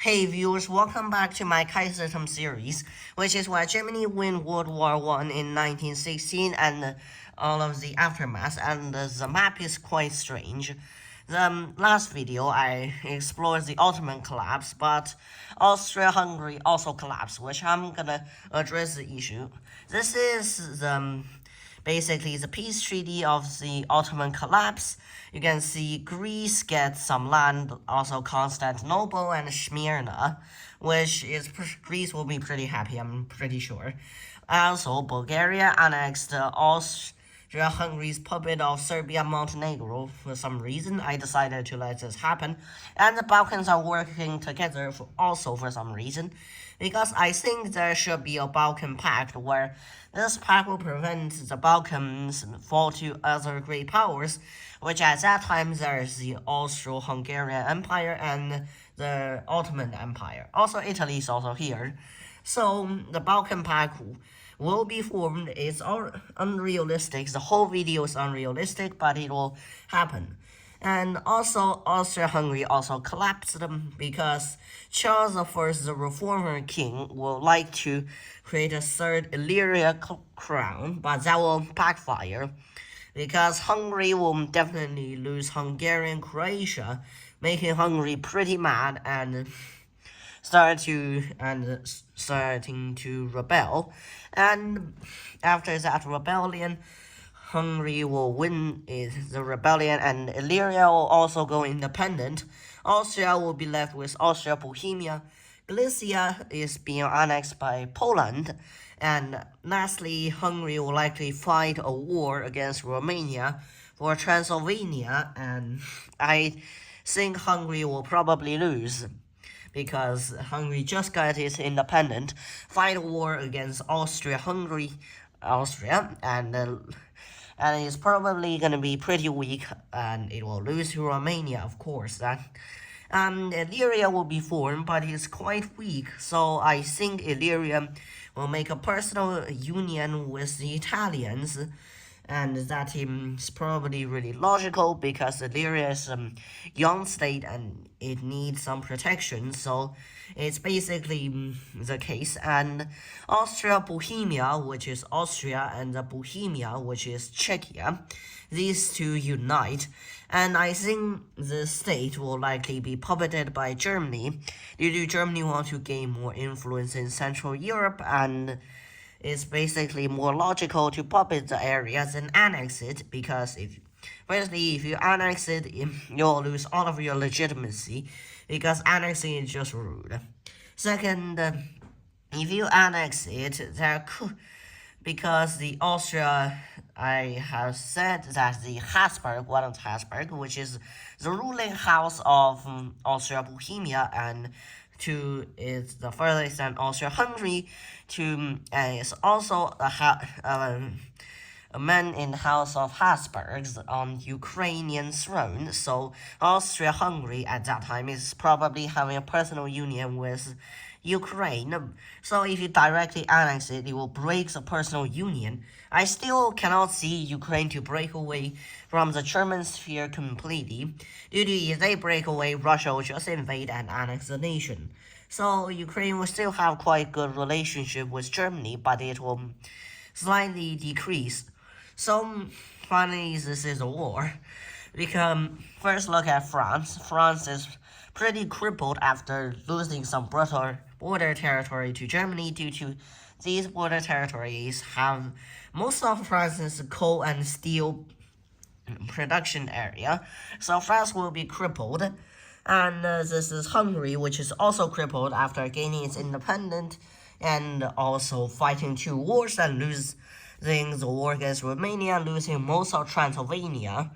Hey viewers, welcome back to my kaisertum series, which is where Germany win World War I in 1916 and all of the aftermath, and the map is quite strange. The last video I explored the Ottoman collapse, but Austria-Hungary also collapsed, which I'm gonna address the issue. This is basically the peace treaty of the Ottoman collapse. You can see Greece gets some land, also Constantinople and Smyrna, which is Greece will be pretty happy, I'm pretty sure. Also, Bulgaria annexed Austria-Hungary's puppet of Serbia Montenegro. For some reason, I decided to let this happen, and the Balkans are working together also for some reason, because I think there should be a Balkan Pact where this pact will prevent the Balkans fall to other great powers, which at that time there is the Austro-Hungarian Empire and the Ottoman Empire. Also, Italy is also here. So the Balkan Pact will be formed. It's unrealistic. The whole video is unrealistic, but it will happen. And also, Austria-Hungary also collapsed because Charles I, the reformer king, would like to create a third Illyria crown, but that will backfire because Hungary will definitely lose Hungarian Croatia, making Hungary pretty mad and starting to rebel. And after that rebellion, Hungary will win the rebellion and Illyria will also go independent. Austria will be left with Austria-Bohemia. Galicia is being annexed by Poland. And lastly, Hungary will likely fight a war against Romania for Transylvania, and I think Hungary will probably lose because Hungary just got its independent, fight a war against Austria, and it's probably gonna be pretty weak, and it will lose to Romania, of course. That Illyria will be formed, but it's quite weak, so I think Illyria will make a personal union with the Italians, and that is probably really logical because Illyria is a young state and it needs some protection, so it's basically the case. And Austria-Bohemia, which is Austria, and the Bohemia, which is Czechia, these two unite, and I think the state will likely be puppeted by Germany due to Germany want to gain more influence in Central Europe, and it's basically more logical to puppet the area than annex it, because if you annex it, you'll lose all of your legitimacy, because annexing is just rude. Second, if you annex it, because the Austria, I have said that the Habsburg, which is the ruling house of Austria-Bohemia, and is the furthest and Austria-Hungary, is also a man in the house of Habsburgs on Ukrainian throne. So Austria-Hungary at that time is probably having a personal union with Ukraine. So if you directly annex it, it will break the personal union. I still cannot see Ukraine to break away from the German sphere completely, due to if they break away, Russia will just invade and annex the nation. So Ukraine will still have quite good relationship with Germany, but it will slightly decrease. So finally, this is a war. First look at France. France is pretty crippled after losing some border territory to Germany, due to these border territories have most of France's coal and steel production area, so France will be crippled. And this is Hungary, which is also crippled after gaining its independence and also fighting two wars and losing the war against Romania, losing most of Transylvania.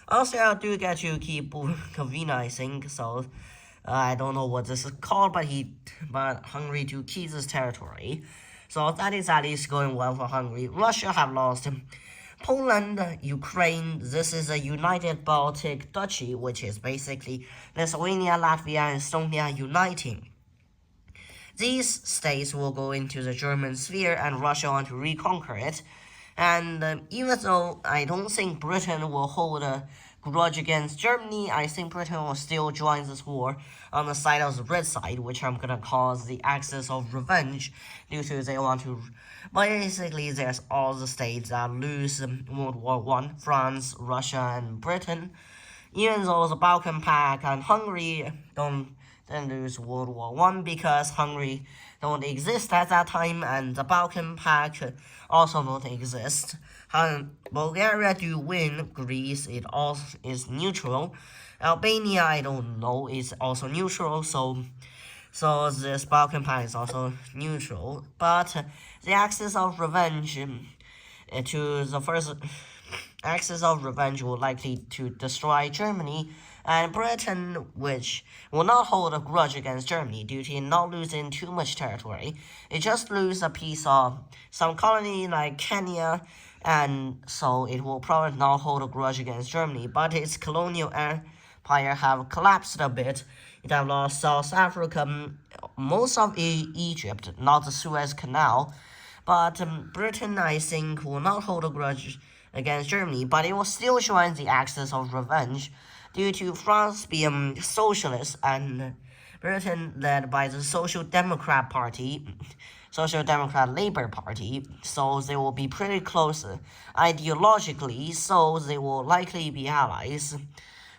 Austria do get to keep Bukovina, I think, so I don't know what this is called, but Hungary do keep this territory. So that is at least going well for Hungary. Russia have lost Poland, Ukraine. This is a united Baltic Duchy, which is basically Lithuania, Latvia, and Estonia uniting. These states will go into the German sphere, and Russia want to reconquer it. And even though I don't think Britain will hold grudge against Germany, I think Britain will still join this war on the side of the red side, which I'm gonna call the axis of revenge, due to they want to. Basically, there's all the states that lose World War One: France, Russia, and Britain. Even though the Balkan Pact and Hungary don't then lose World War One because Hungary don't exist at that time, and the Balkan Pact also don't exist. Bulgaria do win. Greece it also is neutral. Albania I don't know is also neutral. So this Balkan Pact is also neutral. But the axis of revenge to the first axis of revenge will likely to destroy Germany and Britain, which will not hold a grudge against Germany due to not losing too much territory. It just lose a piece of some colony like Kenya, and so it will probably not hold a grudge against Germany, but its colonial empire have collapsed a bit. It have lost South Africa, most of Egypt, not the Suez Canal, but Britain, I think, will not hold a grudge against Germany, but it will still join the axis of revenge due to France being socialist and Britain led by the Social Democrat Party, Social Democrat Labour Party, so they will be pretty close ideologically, so they will likely be allies.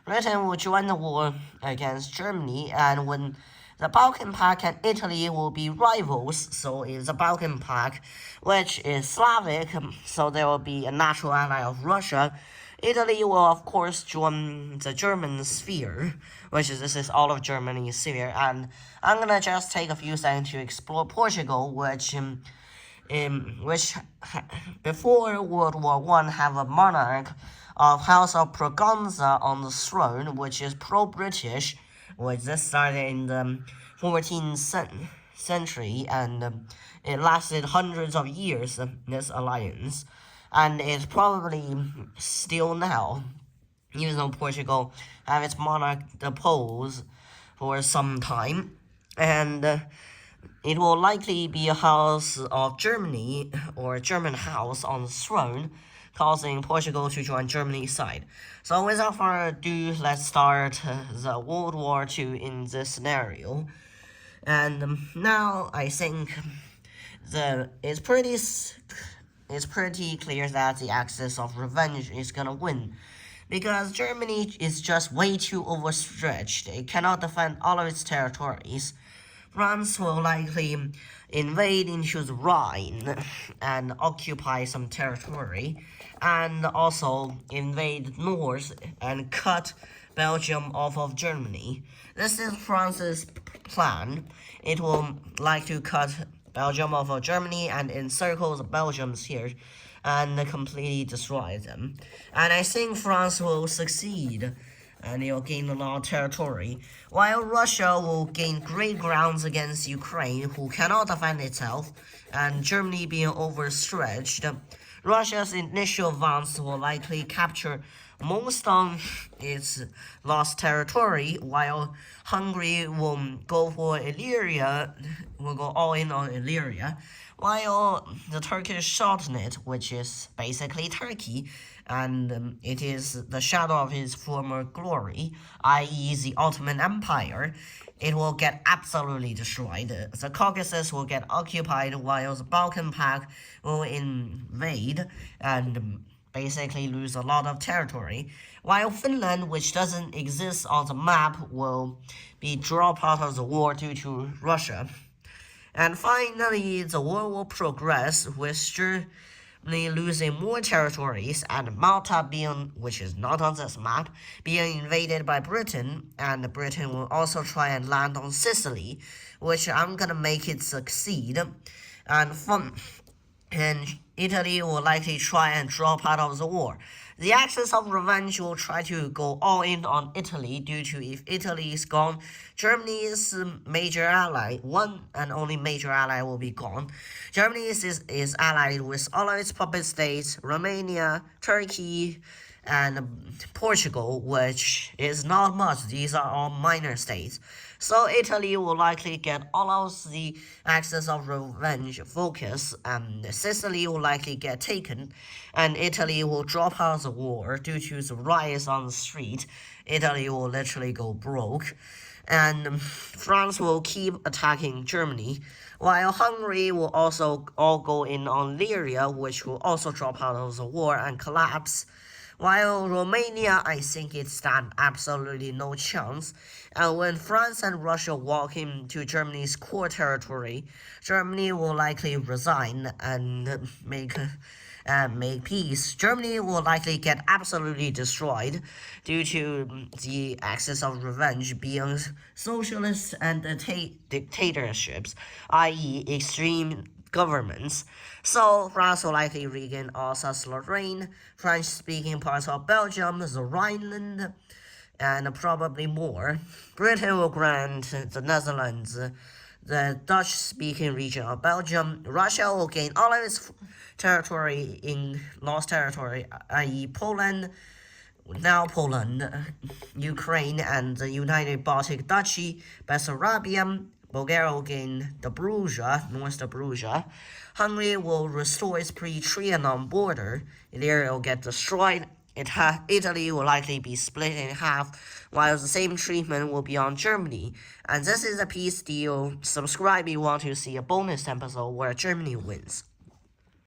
Britain will join the war against Germany, and when the Balkan Pact and Italy will be rivals, so is the Balkan Pact, which is Slavic, so there will be a natural ally of Russia. Italy will, of course, join the German sphere, this is all of Germany's sphere, and I'm gonna just take a few seconds to explore Portugal, which before World War One have a monarch of House of Braganza on the throne, which is pro-British, which this started in the 14th century, and it lasted hundreds of years, this alliance, and it's probably still now, even though Portugal have its monarch deposed for some time, and it will likely be a house of Germany, or a German house on the throne, causing Portugal to join Germany's side. So without further ado, let's start the World War II in this scenario. And now I think it's pretty clear that the axis of revenge is gonna win, because Germany is just way too overstretched. It cannot defend all of its territories. France will likely invade into the Rhine and occupy some territory, and also invade north and cut Belgium off of Germany. This is France's plan. It will like to cut Belgium off of Germany and encircle the Belgians here and completely destroy them. And I think France will succeed, and it will gain a lot of territory, while Russia will gain great grounds against Ukraine, who cannot defend itself, and Germany being overstretched. Russia's initial advance will likely capture most of its lost territory, while Hungary will go for Illyria, will go all in on Illyria, while the Turkish Sultanate, which is basically Turkey, and it is the shadow of his former glory, i.e. the Ottoman Empire, it will get absolutely destroyed. The Caucasus will get occupied, while the Balkan Pact will invade and basically lose a lot of territory, while Finland, which doesn't exist on the map, will be dropped out of the war due to Russia. And finally, the war will progress, with Germany losing more territories, and Malta being, which is not on this map, being invaded by Britain, and Britain will also try and land on Sicily, which I'm gonna make it succeed, and Italy will likely try and drop out of the war. The axis of revenge will try to go all in on Italy, due to if Italy is gone, Germany's major ally, one and only major ally, will be gone. Germany is allied with all of its puppet states, Romania, Turkey, and Portugal, which is not much. These are all minor states. So Italy will likely get all of the axis of revenge focus, and Sicily will likely get taken, and Italy will drop out of the war due to the riots on the street. Italy will literally go broke, and France will keep attacking Germany, while Hungary will also all go in on Lyria, which will also drop out of the war and collapse. While Romania, I think it stands absolutely no chance. And when France and Russia walk into Germany's core territory, Germany will likely resign and make peace. Germany will likely get absolutely destroyed due to the axis of revenge being socialists and dictatorships, i.e., extreme governments. So France will likely regain Alsace-Lorraine, French-speaking parts of Belgium, the Rhineland, and probably more. Britain will grant the Netherlands the Dutch-speaking region of Belgium. Russia will gain all of its territory in lost territory, i.e. Poland, Ukraine, and the United Baltic Duchy, Bessarabia. Bulgaria will gain Dobruja, North Dobruja. Hungary will restore its pre-Trianon border. Illyria will get destroyed. Italy will likely be split in half, while the same treatment will be on Germany. And this is a peace deal. Subscribe if you want to see a bonus episode where Germany wins.